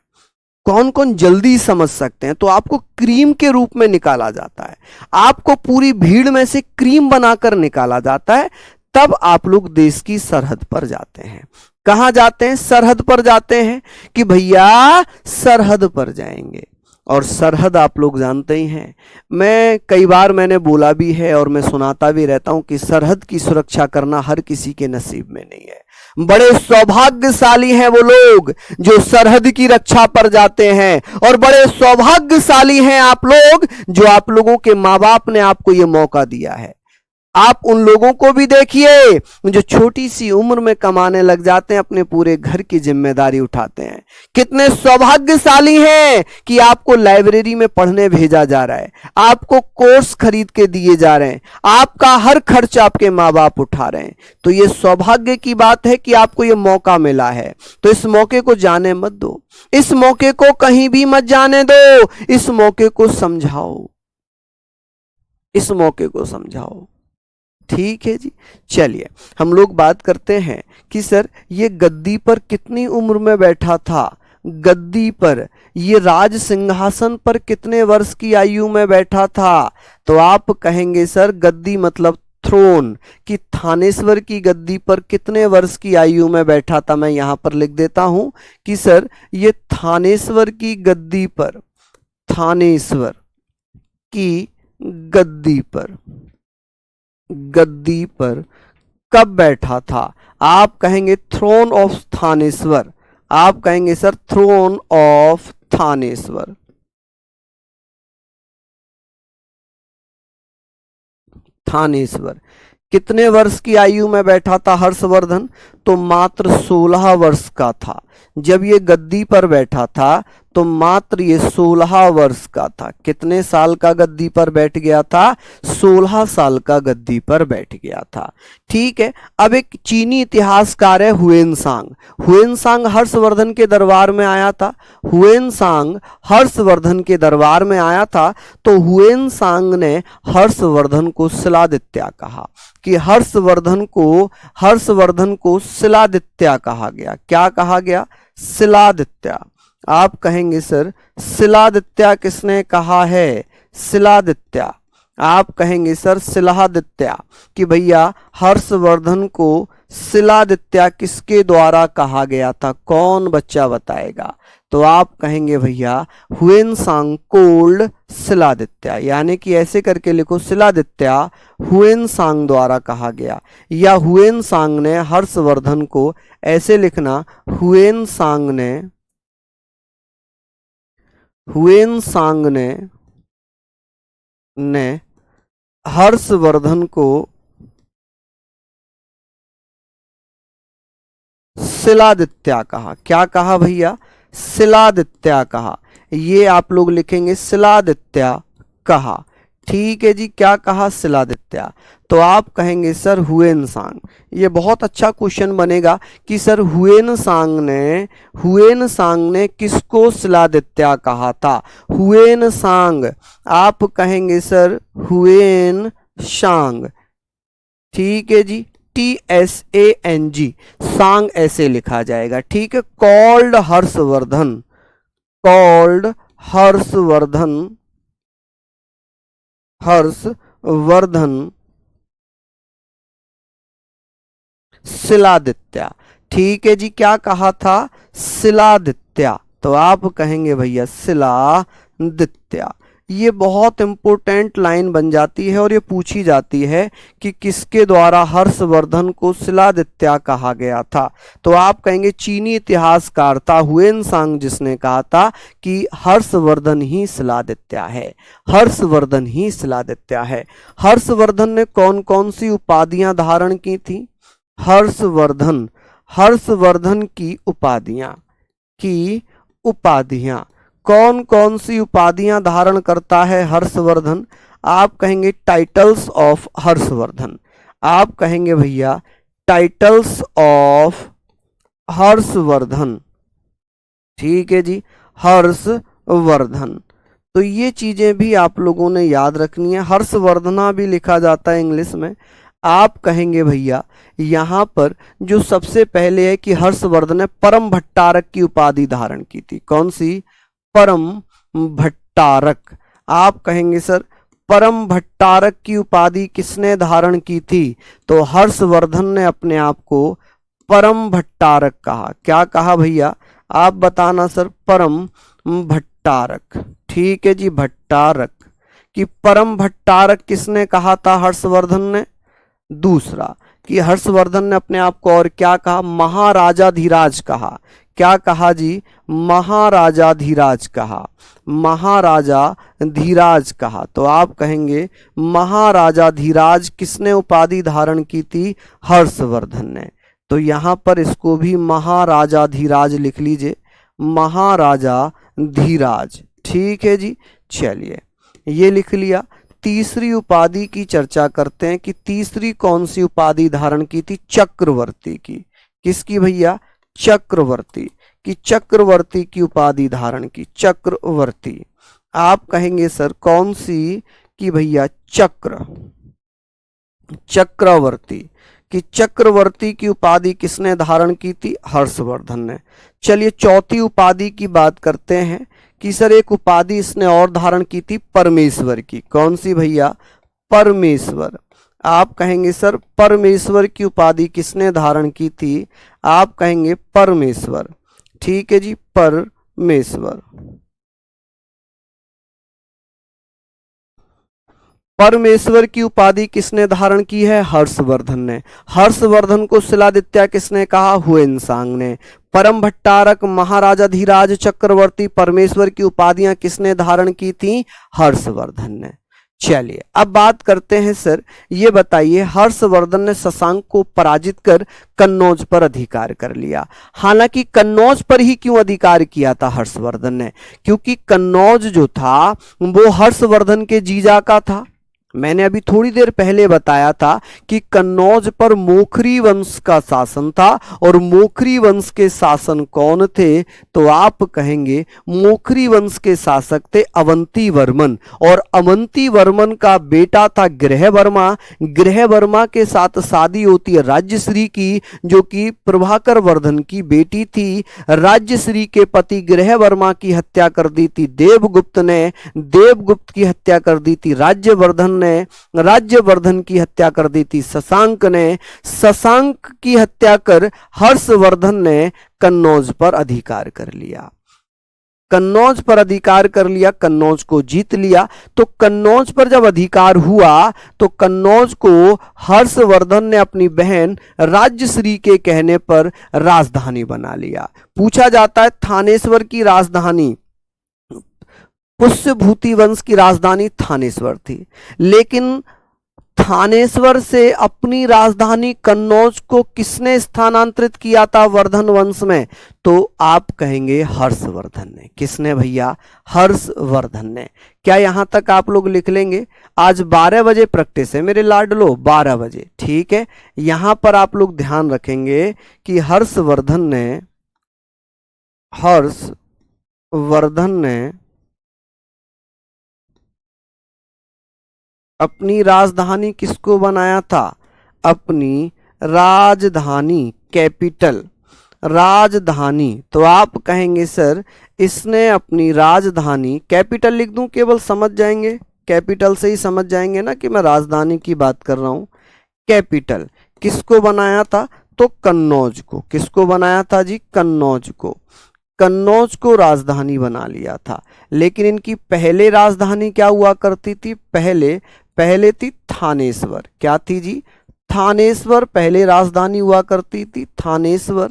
कौन कौन जल्दी समझ सकते हैं, तो आपको क्रीम के रूप में निकाला जाता है, आपको पूरी भीड़ में से क्रीम बनाकर निकाला जाता है। तब आप लोग देश की सरहद पर जाते हैं। कहां जाते हैं, सरहद पर जाते हैं कि भैया सरहद पर जाएंगे। और सरहद आप लोग जानते ही हैं, मैं कई बार मैंने बोला भी है और मैं सुनाता भी रहता हूं कि सरहद की सुरक्षा करना हर किसी के नसीब में नहीं है। बड़े सौभाग्यशाली हैं वो लोग जो सरहद की रक्षा पर जाते हैं, और बड़े सौभाग्यशाली हैं आप लोग जो आप लोगों के माँ बाप ने आपको ये मौका दिया है। आप उन लोगों को भी देखिए जो छोटी सी उम्र में कमाने लग जाते हैं, अपने पूरे घर की जिम्मेदारी उठाते हैं। कितने सौभाग्यशाली हैं कि आपको लाइब्रेरी में पढ़ने भेजा जा रहा है, आपको कोर्स खरीद के दिए जा रहे हैं, आपका हर खर्च आपके माँ बाप उठा रहे हैं। तो ये सौभाग्य की बात है कि आपको ये मौका मिला है, तो इस मौके को जाने मत दो, इस मौके को कहीं भी मत जाने दो, इस मौके को समझाओ, इस मौके को समझाओ, ठीक है जी। चलिए हम लोग बात करते हैं कि सर ये गद्दी पर कितनी उम्र में बैठा था। गद्दी पर ये राज सिंहासन पर कितने वर्ष की आयु में बैठा था? तो आप कहेंगे सर गद्दी मतलब थ्रोन, कि थानेश्वर की गद्दी पर कितने वर्ष की आयु में बैठा था। मैं यहां पर लिख देता हूं कि सर ये थानेश्वर की गद्दी पर, थानेश्वर की गद्दी पर कब बैठा था? आप कहेंगे थ्रोन ऑफ थानेश्वर, आप कहेंगे sir throne of Thaneshwar. Thaneshwar कितने वर्ष की आयु में बैठा था हर्षवर्धन? तो मात्र 16 वर्ष का था। जब ये गद्दी पर बैठा था तो मात्र ये 16 वर्ष का था। कितने साल का गद्दी पर बैठ गया था? 16 साल का गद्दी पर बैठ गया था। ठीक है, अब एक चीनी इतिहासकार है हुएनसांग। हुएनसांग हर्षवर्धन के दरबार में आया था। हुएनसांग हर्षवर्धन के दरबार में आया था तो हुएनसांग ने हर्षवर्धन को शिलादित्य कहा, कि हर्षवर्धन को शिलादित्य कहा गया। क्या कहा गया? शिलादित्य। आप कहेंगे सर शिलादित्य किसने कहा है? शिलादित्य। आप कहेंगे सर शिलादित्य, कि भैया हर्षवर्धन को शिलादित्य किसके द्वारा कहा गया था? कौन बच्चा बताएगा? तो आप कहेंगे भैया हुएनसांग कोल्ड शिलादित्य, यानी कि ऐसे करके लिखो शिलादित्य हुएनसांग द्वारा कहा गया, या हुएनसांग ने हर्षवर्धन को, ऐसे लिखना हुएनसांग ने हर्षवर्धन को शिलादित्य कहा। क्या कहा भैया? शिलादित्य कहा। ये आप लोग लिखेंगे शिलादित्य कहा। ठीक है जी, क्या कहा? शिलादित्य। तो आप कहेंगे सर हुएनसांग। ये बहुत अच्छा क्वेश्चन बनेगा कि सर हुएनसांग ने किसको शिलादित्य कहा था? हुएनसांग। आप कहेंगे सर हुएनसांग। ठीक है जी, TSANG, सांग ऐसे लिखा जाएगा। ठीक है, कॉल्ड हर्षवर्धन शिलादित्य। ठीक है जी, क्या कहा था? शिलादित्य। तो आप कहेंगे भैया शिलादित्य। ये बहुत इंपॉर्टेंट लाइन बन जाती है और ये पूछी जाती है कि किसके द्वारा हर्षवर्धन को शिलादित्य कहा गया था। तो आप कहेंगे चीनी इतिहासकार था हुएनसांग, जिसने कहा था कि हर्षवर्धन ही शिलादित्य है, हर्षवर्धन ही शिलादित्य है। हर्षवर्धन ने कौन कौन सी उपाधियां धारण की थी? हर्षवर्धन की उपाधियां कौन कौन सी उपाधियां धारण करता है हर्षवर्धन? आप कहेंगे टाइटल्स ऑफ हर्षवर्धन। आप कहेंगे भैया टाइटल्स ऑफ हर्षवर्धन। ठीक है जी, हर्षवर्धन। तो ये चीजें भी आप लोगों ने याद रखनी है। हर्षवर्धना भी लिखा जाता है इंग्लिश में। आप कहेंगे भैया यहां पर जो सबसे पहले है कि हर्षवर्धन ने परम भट्टारक की उपाधि धारण की थी। कौन सी? परम भट्टारक। आप कहेंगे सर परम भट्टारक की उपाधि किसने धारण की थी? तो हर्षवर्धन ने अपने आप को परम भट्टारक कहा। क्या कहा भैया? आप बताना सर। परम भट्टारक। ठीक है जी, भट्टारक। कि परम भट्टारक किसने कहा था? हर्षवर्धन ने। दूसरा कि हर्षवर्धन ने अपने आप को और क्या कहा? महाराजाधिराज कहा। क्या कहा जी? महाराजाधिराज कहा। महाराजाधिराज कहा। तो आप कहेंगे महाराजाधिराज किसने उपाधि धारण की थी? हर्षवर्धन ने। तो यहां पर इसको भी महाराजाधिराज लिख लीजिए, महाराजाधिराज। ठीक है जी, चलिए ये लिख लिया। तीसरी उपाधि की चर्चा करते हैं कि तीसरी कौन सी उपाधि धारण की थी? चक्रवर्ती की। किसकी भैया? चक्रवर्ती। कि चक्रवर्ती की उपाधि धारण की। चक्रवर्ती। आप कहेंगे सर कौन सी? कि भैया चक्रवर्ती। कि चक्रवर्ती की उपाधि किसने धारण की थी? हर्षवर्धन ने। चलिए चौथी उपाधि की बात करते हैं कि सर एक उपाधि इसने और धारण की थी परमेश्वर की। कौन सी भैया? परमेश्वर। आप कहेंगे सर परमेश्वर की उपाधि किसने धारण की थी? आप कहेंगे परमेश्वर। ठीक है जी, परमेश्वर। परमेश्वर की उपाधि किसने धारण की है? हर्षवर्धन ने। हर्षवर्धन को शिलादित्य किसने कहा? हुएनसांग ने। परम भट्टारक, महाराजाधिराज, चक्रवर्ती, परमेश्वर की उपाधियां किसने धारण की थी? हर्षवर्धन ने। चलिए अब बात करते हैं सर, ये बताइए हर्षवर्धन ने शशांक को पराजित कर कन्नौज पर अधिकार कर लिया। हालांकि कन्नौज पर ही क्यों अधिकार किया था हर्षवर्धन ने? क्योंकि कन्नौज जो था वो हर्षवर्धन के जीजा का था। मैंने अभी थोड़ी देर पहले बताया था कि कन्नौज पर मोखरी वंश का शासन था। और मोखरी वंश के शासन कौन थे? तो आप कहेंगे मोखरी वंश के शासक थे अवंती वर्मन। और अवंती वर्मन का बेटा था गृहवर्मा। गृहवर्मा के साथ शादी होती है राज्यश्री की, जो कि प्रभाकर वर्धन की बेटी थी। राज्यश्री के पति गृहवर्मा की हत्या कर दी थी देवगुप्त ने। देवगुप्त की हत्या कर दी थी राज्यवर्धन ने। राज्यवर्धन की हत्या कर दी थी शशांक ने। शशांक की हत्या कर हर्षवर्धन ने कन्नौज पर अधिकार कर लिया। कन्नौज पर अधिकार कर लिया, कन्नौज को जीत लिया। तो कन्नौज पर जब अधिकार हुआ तो कन्नौज को हर्षवर्धन ने अपनी बहन राज्यश्री के कहने पर राजधानी बना लिया। पूछा जाता है थानेश्वर की राजधानी, पुष्यभूति वंश की राजधानी थानेश्वर थी, लेकिन थानेश्वर से अपनी राजधानी कन्नौज को किसने स्थानांतरित किया था वर्धन वंश में? तो आप कहेंगे हर्षवर्धन ने। किसने भैया? हर्षवर्धन ने। क्या यहां तक आप लोग लिख लेंगे? आज 12 बजे प्रैक्टिस है मेरे लाडलो, 12 बजे, ठीक है। यहां पर आप लोग ध्यान रखेंगे कि हर्षवर्धन ने अपनी राजधानी किसको बनाया था? अपनी राजधानी, कैपिटल, राजधानी। तो आप कहेंगे सर इसने अपनी राजधानी, कैपिटल लिख दूं केवल, समझ जाएंगे, कैपिटल से ही समझ जाएंगे ना कि मैं राजधानी की बात कर रहा हूं। कैपिटल किसको बनाया था? तो कन्नौज को। किसको बनाया था जी? कन्नौज को। कन्नौज को राजधानी बना लिया था। लेकिन इनकी पहले राजधानी क्या हुआ करती थी? पहले थी थानेश्वर। क्या थी जी? थानेश्वर पहले राजधानी हुआ करती थी, थानेश्वर।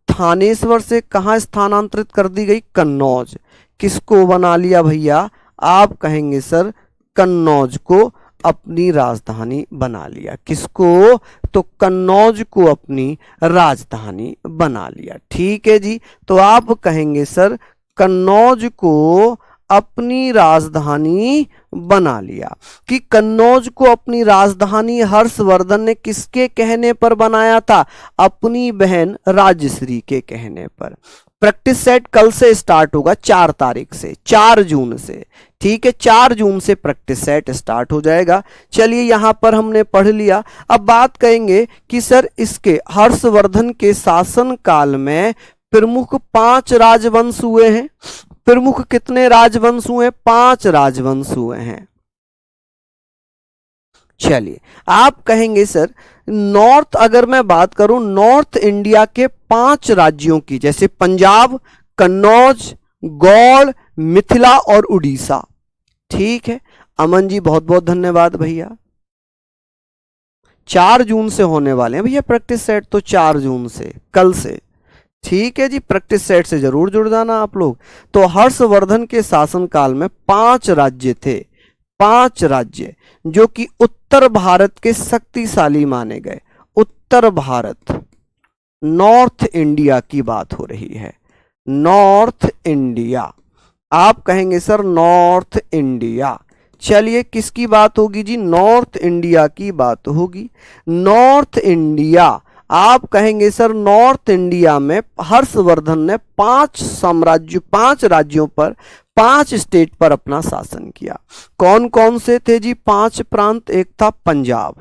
थानेश्वर से कहां स्थानांतरित कर दी गई? कन्नौज। किसको बना लिया भैया? आप कहेंगे सर कन्नौज को अपनी राजधानी बना लिया। किसको? तो कन्नौज को अपनी राजधानी बना लिया। ठीक है जी। तो आप कहेंगे सर कन्नौज को अपनी राजधानी बना लिया। कि कन्नौज को अपनी राजधानी हर्षवर्धन ने किसके कहने पर बनाया था? अपनी बहन राजश्री के कहने पर। प्रैक्टिस सेट कल से स्टार्ट होगा, 4 तारीख से, 4 जून से, ठीक है। 4 जून से प्रैक्टिस सेट स्टार्ट हो जाएगा। चलिए यहां पर हमने पढ़ लिया। अब बात करेंगे कि सर इसके हर्षवर्धन के शासन काल में प्रमुख 5 राजवंश हुए हैं। प्रमुख कितने राजवंश हुए? 5 राजवंश हुए हैं। चलिए आप कहेंगे सर नॉर्थ, अगर मैं बात करूं नॉर्थ इंडिया के 5 राज्यों की, जैसे पंजाब, कन्नौज, गौड़, मिथिला और उड़ीसा, ठीक है। अमन जी बहुत बहुत धन्यवाद भैया। 4 जून से होने वाले हैं भैया प्रैक्टिस सेट, तो 4 जून से, कल से, ठीक है जी। प्रैक्टिस सेट से जरूर जुड़ जाना आप लोग। तो हर्षवर्धन के शासनकाल में 5 राज्य थे, 5 राज्य जो कि उत्तर भारत के शक्तिशाली माने गए। उत्तर भारत, नॉर्थ इंडिया की बात हो रही है, नॉर्थ इंडिया। आप कहेंगे सर नॉर्थ इंडिया। चलिए किसकी बात होगी जी? नॉर्थ इंडिया की बात होगी। नॉर्थ इंडिया, आप कहेंगे सर नॉर्थ इंडिया में हर्षवर्धन ने 5 राज्यों पर, 5 स्टेट पर अपना शासन किया। कौन कौन से थे जी 5 प्रांत? एक था पंजाब,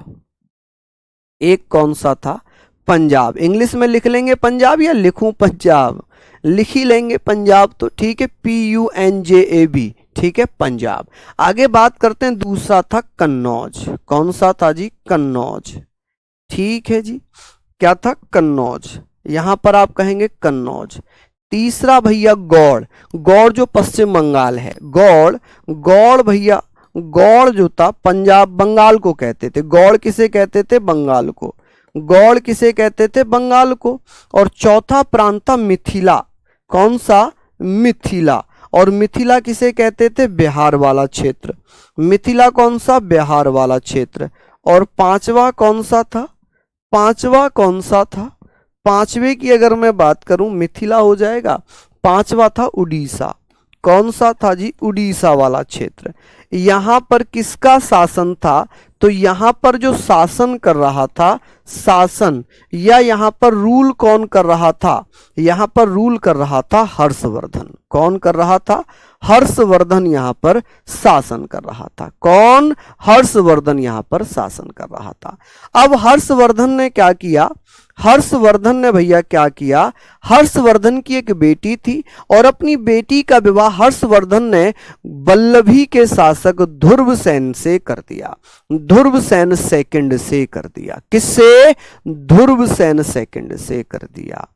एक कौन सा था? पंजाब। इंग्लिश में लिख लेंगे पंजाब या लिखूं पंजाब? लिख ही लेंगे पंजाब, तो ठीक है, PUNJAB, ठीक है, पंजाब। आगे बात करते हैं, दूसरा था कन्नौज। कौन सा था जी? कन्नौज। ठीक है जी, क्या था? कन्नौज। यहां पर आप कहेंगे कन्नौज। तीसरा भैया गौड़। गौड़ जो पश्चिम बंगाल है, गौड़, गौड़ भैया, गौड़ जो था पंजाब बंगाल को कहते थे। गौड़ किसे कहते थे? बंगाल को। गौड़ किसे कहते थे? बंगाल को। और चौथा प्रांत था मिथिला। कौन सा? मिथिला। और मिथिला किसे कहते थे? बिहार वाला क्षेत्र। मिथिला कौन सा? बिहार वाला क्षेत्र। और पांचवा कौन सा था? पांचवा कौन सा था? पांचवे की अगर मैं बात करूं, मिथिला हो जाएगा। पांचवा था उड़ीसा। कौन सा था जी? उड़ीसा वाला क्षेत्र। यहां पर किसका शासन था? तो यहां पर जो शासन कर रहा था, शासन या यहां पर रूल कौन कर रहा था? यहां पर रूल कर रहा था हर्षवर्धन। कौन कर रहा था? हर्षवर्धन यहां पर शासन कर रहा था। कौन? हर्षवर्धन यहां पर शासन कर रहा था। अब हर्षवर्धन ने क्या किया? हर्षवर्धन ने भैया क्या किया? हर्षवर्धन की एक बेटी थी और अपनी बेटी का विवाह हर्षवर्धन ने वल्लभी के शासक ध्रुवसेन से कर दिया। ध्रुवसेन सेकंड से कर दिया। किससे? ध्रुवसेन सेकंड से कर दिया।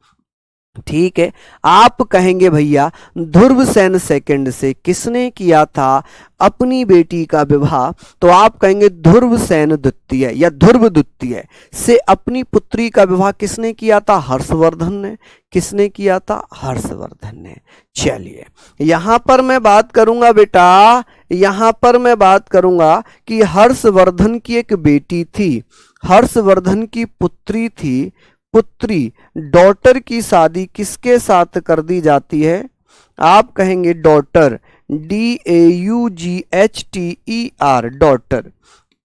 ठीक है, आप कहेंगे भैया ध्रुवसेन सेकंड से किसने किया था अपनी बेटी का विवाह? तो आप कहेंगे ध्रुवसेन द्वितीय या ध्रुव द्वितीय से अपनी पुत्री का विवाह किसने किया था? हर्षवर्धन ने। किसने किया था? हर्षवर्धन ने। चलिए, यहां पर मैं बात करूंगा बेटा, यहां पर मैं बात करूंगा कि हर्षवर्धन की एक बेटी थी, हर्षवर्धन की पुत्री थी। पुत्री, डॉटर की शादी किसके साथ कर दी जाती है? आप कहेंगे डॉटर, DAUGHTER, डॉटर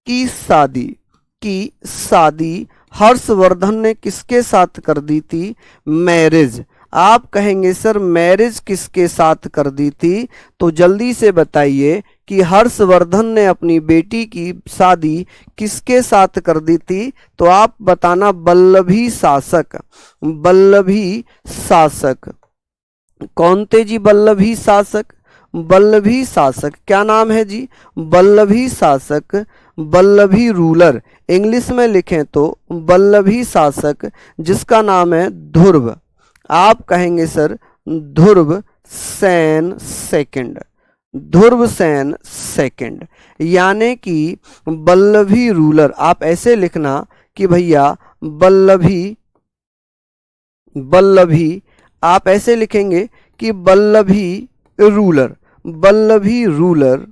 की शादी, की शादी हर्षवर्धन ने किसके साथ कर दी थी? मैरिज। आप कहेंगे सर मैरिज किसके साथ कर दी थी? तो जल्दी से बताइए कि हर्षवर्धन ने अपनी बेटी की शादी किसके साथ कर दी थी? तो आप बताना वल्लभी शासक। वल्लभी शासक। कौन थे जी वल्लभी शासक? वल्लभी शासक क्या नाम है जी? वल्लभी शासक, वल्लभी रूलर। इंग्लिश में लिखें तो वल्लभी शासक जिसका नाम है ध्रुव। आप कहेंगे sir Dhruvasena second. Dhruvasena second यानी कि वल्लभी रूलर। आप ऐसे लिखना कि भैया वल्लभी, वल्लभी, आप ऐसे लिखेंगे कि वल्लभी रूलर, वल्लभी रूलर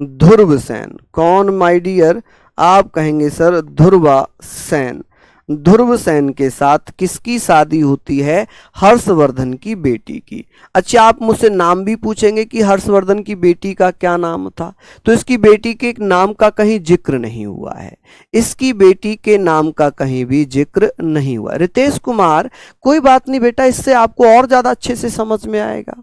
ध्रुवसेन। कौन माय डियर? आप कहेंगे सर ध्रुवसेन। ध्रुवसेन के साथ किसकी शादी होती है? हर्षवर्धन की बेटी की। अच्छा, आप मुझसे नाम भी पूछेंगे कि हर्षवर्धन की बेटी का क्या नाम था? तो इसकी बेटी के नाम का कहीं जिक्र नहीं हुआ है। इसकी बेटी के नाम का कहीं भी जिक्र नहीं हुआ। रितेश कुमार, कोई बात नहीं बेटा, इससे आपको और ज्यादा अच्छे से समझ में आएगा,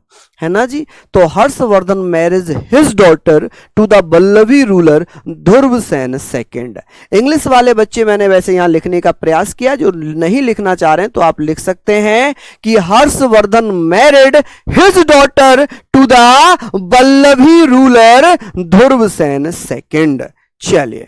है ना जी। तो Harshavardhan marriage his daughter to the Vallabhi ruler Dhruvasena second. English वाले बच्चे मैंने वैसे यहां लिखने का प्रयास किया, जो नहीं लिखना चाह रहे हैं तो आप लिख सकते हैं कि Harshavardhan married his daughter to the Vallabhi ruler Dhruvasena second. चलिए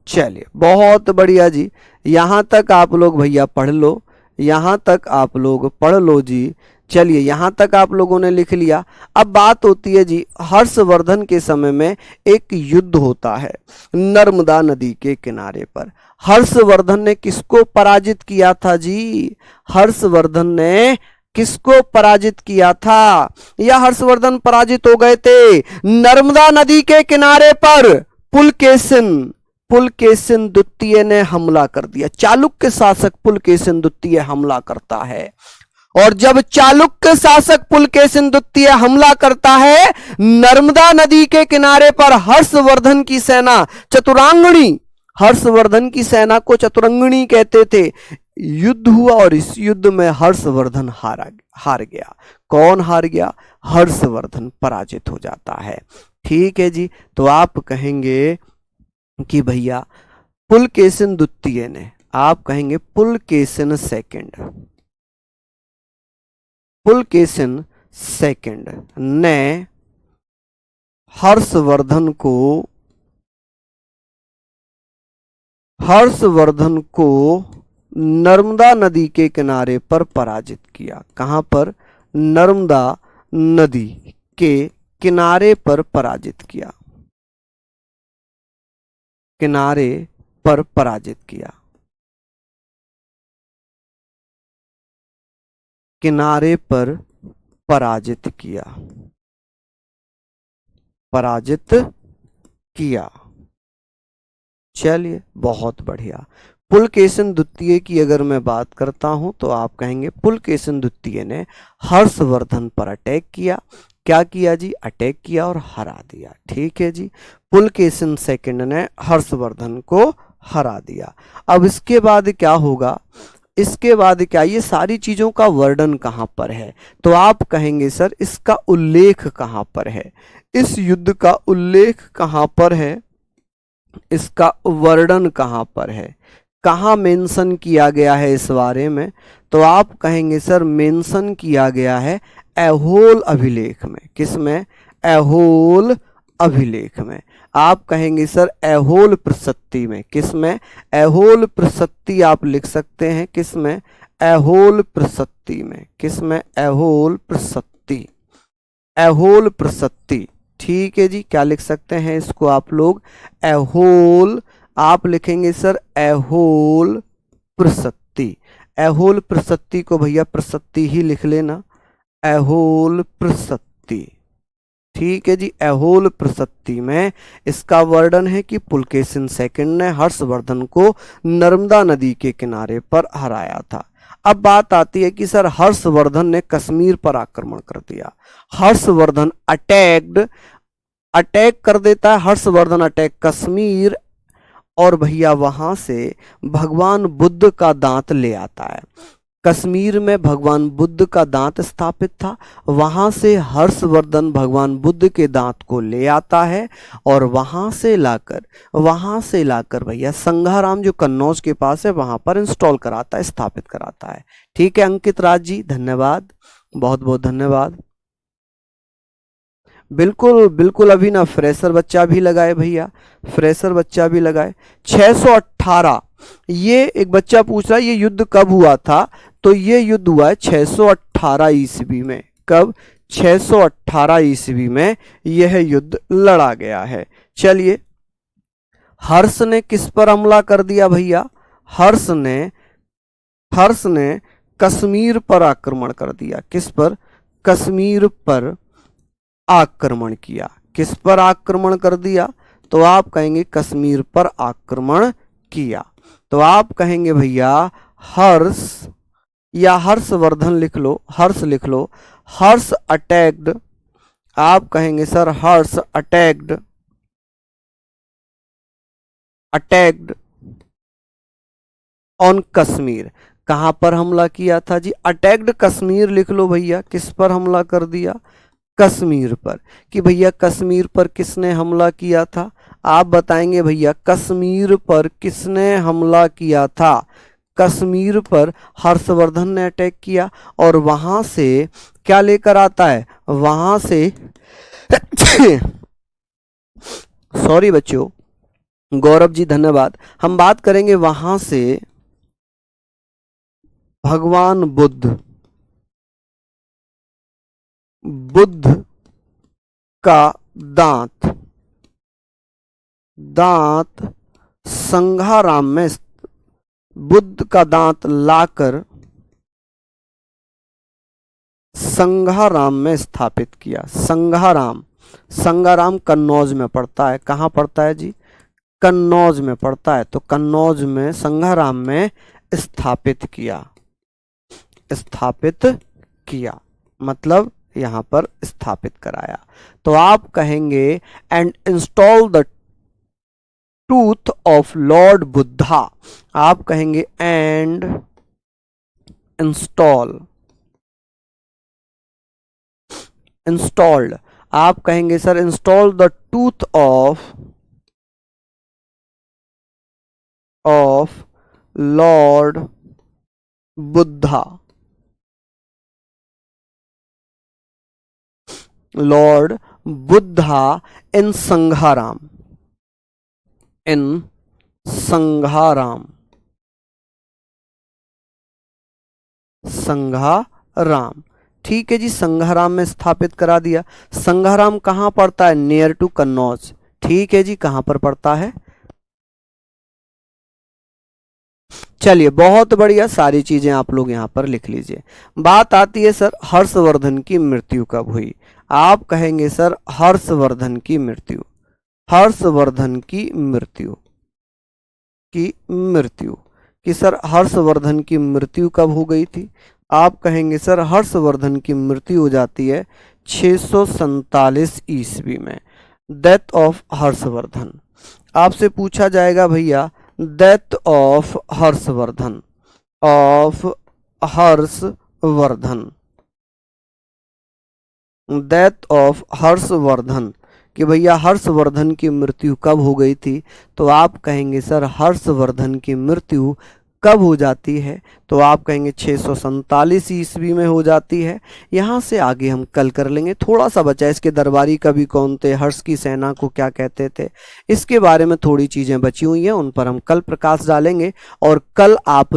चलिए, बहुत बढ़िया जी। यहां तक आप लोग भैया पढ़ लो, यहां तक आप लोग पढ़ लो जी। चलिए, यहां तक आप लोगों ने लिख लिया। अब बात होती है जी, हर्षवर्धन के समय में एक युद्ध होता है नर्मदा नदी के किनारे पर। हर्षवर्धन ने किसको पराजित किया था जी? हर्षवर्धन ने किसको पराजित किया था? या हर्षवर्धन पराजित हो गए थे? नर्मदा नदी के किनारे पर पुलकेशिन, पुलकेशिन द्वितीय ने हमला कर दिया। चालुक्य शासक पुलकेशिन द्वितीय हमला करता है, और जब चालुक्य शासक पुलकेशिन द्वितीय हमला करता है, नर्मदा नदी के किनारे पर हर्षवर्धन की सेना चतुरांगणी, हर्षवर्धन की सेना को चतुरंगणी कहते थे। युद्ध हुआ और इस युद्ध में हर्षवर्धन हार गया। कौन हार गया? हर्षवर्धन पराजित हो जाता है। ठीक है जी, तो आप कहेंगे कि भैया पुलकेशिन द्वितीय ने, आप कहेंगे पुलकेशिन सेकंड। पुलकेशिन सेकंड ने हर्षवर्धन को नर्मदा नदी के किनारे पर पराजित किया। कहां पर? नर्मदा नदी के किनारे पर पराजित किया। किनारे पर पराजित किया। किनारे पर पराजित किया। पराजित किया। चलिए बहुत बढ़िया। पुलकेशिन द्वितीय की अगर मैं बात करता हूं तो आप कहेंगे पुलकेशिन द्वितीय ने हर्षवर्धन पर अटैक किया। क्या किया जी? अटैक किया और हरा दिया। ठीक है जी, पुलकेशिन सेकंड ने हर्षवर्धन को हरा दिया। अब इसके बाद क्या होगा? इसके बाद क्या, ये सारी चीजों का वर्णन कहां पर है? तो आप कहेंगे सर इसका उल्लेख कहां पर है? इस युद्ध का उल्लेख कहां पर है? इसका वर्णन कहां पर है? कहां मेंशन किया गया है इस बारे में? तो आप कहेंगे सर मेंशन किया गया है ऐहोल अभिलेख में। किसमें? ऐहोल अभिलेख में। आप कहेंगे सर ऐहोल प्रशस्ति में। किसमें? ऐहोल प्रशस्ति आप लिख सकते हैं। किसमें? ऐहोल प्रशस्ति में। किसमें? ऐहोल प्रशस्ति। ऐहोल प्रशस्ति। ठीक है जी, क्या लिख सकते हैं इसको आप लोग? ऐहोल। आप लिखेंगे सर ऐहोल प्रशस्ति। ऐहोल प्रशस्ति को भैया प्रशस्ति ही लिख लेना, ऐहोल प्रशस्ति। ठीक है जी, ऐहोल प्रशस्ति में इसका वर्णन है कि पुलकेशिन सेकंड ने हर्षवर्धन को नर्मदा नदी के किनारे पर हराया था। अब बात आती है कि सर हर्षवर्धन ने कश्मीर पर आक्रमण कर दिया। हर्षवर्धन अटैक कर देता है। हर्षवर्धन अटैक कश्मीर, और भैया वहां से भगवान बुद्ध का दांत ले आता है। कश्मीर में भगवान बुद्ध का दांत स्थापित था। वहां से हर्षवर्धन भगवान बुद्ध के दांत को ले आता है और वहां से लाकर भैया संघाराम जो कन्नौज के पास है वहां पर इंस्टॉल कराता है, स्थापित कराता है। ठीक है अंकित राज जी, धन्यवाद, बहुत बहुत धन्यवाद। बिल्कुल बिल्कुल, अभी ना फ्रेशर बच्चा भी लगाए भैया, फ्रेशर बच्चा भी लगाए। 618, ये एक बच्चा पूछ रहा है ये युद्ध कब हुआ था? तो ये युद्ध हुआ है 618 ईस्वी में। कब? 618 ईस्वी में यह युद्ध लड़ा गया है। चलिए, हर्ष ने किस पर हमला कर दिया भैया? हर्ष ने कश्मीर पर आक्रमण कर दिया। किस पर? कश्मीर पर आक्रमण किया। किस पर आक्रमण कर दिया? तो आप कहेंगे कश्मीर पर आक्रमण किया। तो आप कहेंगे भैया हर्ष या हर्षवर्धन लिख लो, हर्ष लिख लो। हर्ष अटैक्ड, आप कहेंगे sir Harsh attacked on Kashmir. कहां पर हमला किया था जी? अटैक्ड कश्मीर लिख लो भैया। किस पर हमला कर दिया? कश्मीर पर। कि भैया कश्मीर पर किसने हमला किया था? आप बताएंगे भैया कश्मीर पर किसने हमला किया था? कश्मीर पर हर्षवर्धन ने अटैक किया और वहां से क्या लेकर आता है? वहां से सॉरी बच्चों, गौरव जी धन्यवाद। हम बात करेंगे वहां से भगवान बुद्ध का दांत संघाराम में, बुद्ध का दांत लाकर संघाराम में स्थापित किया। संघाराम कन्नौज में पड़ता है। कहां पड़ता है जी? कन्नौज में पड़ता है। तो कन्नौज में संघाराम में स्थापित किया मतलब यहां पर स्थापित कराया। तो आप कहेंगे and install the tooth of Lord Buddha. आप कहेंगे एंड इंस्टॉल्ड, आप कहेंगे sir install the tooth of Lord Buddha, Lord Buddha in Sangharam, in Sangharam, Sangharam. ठीक है जी, संघाराम में स्थापित करा दिया। संघाराम कहां पड़ता है? Near to Kannauj. ठीक है जी, कहां पर पड़ता है? चलिए बहुत बढ़िया, सारी चीजें आप लोग यहां पर लिख लीजिए। बात आती है सर हर्षवर्धन की मृत्यु कब हुई? आप कहेंगे सर हर्षवर्धन की मृत्यु, हर्षवर्धन की मृत्यु, की मृत्यु, कि सर हर्षवर्धन की मृत्यु कब हो गई थी? आप कहेंगे सर हर्षवर्धन की मृत्यु हो जाती है 647 ईस्वी में, डेथ ऑफ हर्षवर्धन। आपसे पूछा जाएगा भैया death of Harshvardhan, of Harshvardhan, death of Harshvardhan, कि भैया हर्षवर्धन की मृत्यु कब हो गई थी? तो आप कहेंगे सर हर्षवर्धन की मृत्यु कब हो जाती है? तो आप कहेंगे 647 ईस्वी में हो जाती है। यहाँ से आगे हम कल कर लेंगे। थोड़ा सा बचा, इसके दरबारी कवि कौन थे, हर्ष की सेना को क्या कहते थे, इसके बारे में थोड़ी चीज़ें बची हुई हैं, उन पर हम कल प्रकाश डालेंगे। और कल आप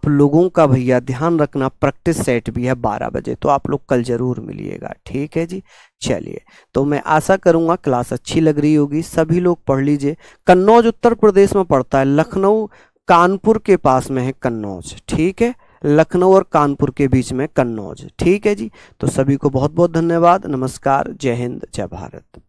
लोगों का भैया ध्यान रखना प्रैक्टिस सेट भी है 12 बजे, तो आप लोग कल जरूर मिलिएगा। ठीक है जी, चलिए, तो मैं आशा करूंगा क्लास अच्छी लग रही होगी। सभी लोग पढ़ लीजिए। कन्नौज उत्तर प्रदेश में पड़ता है, लखनऊ कानपुर के पास में है कन्नौज। ठीक है, लखनऊ और कानपुर के बीच में कन्नौज। ठीक है जी, तो सभी को बहुत बहुत धन्यवाद। नमस्कार, जय हिंद, जय भारत।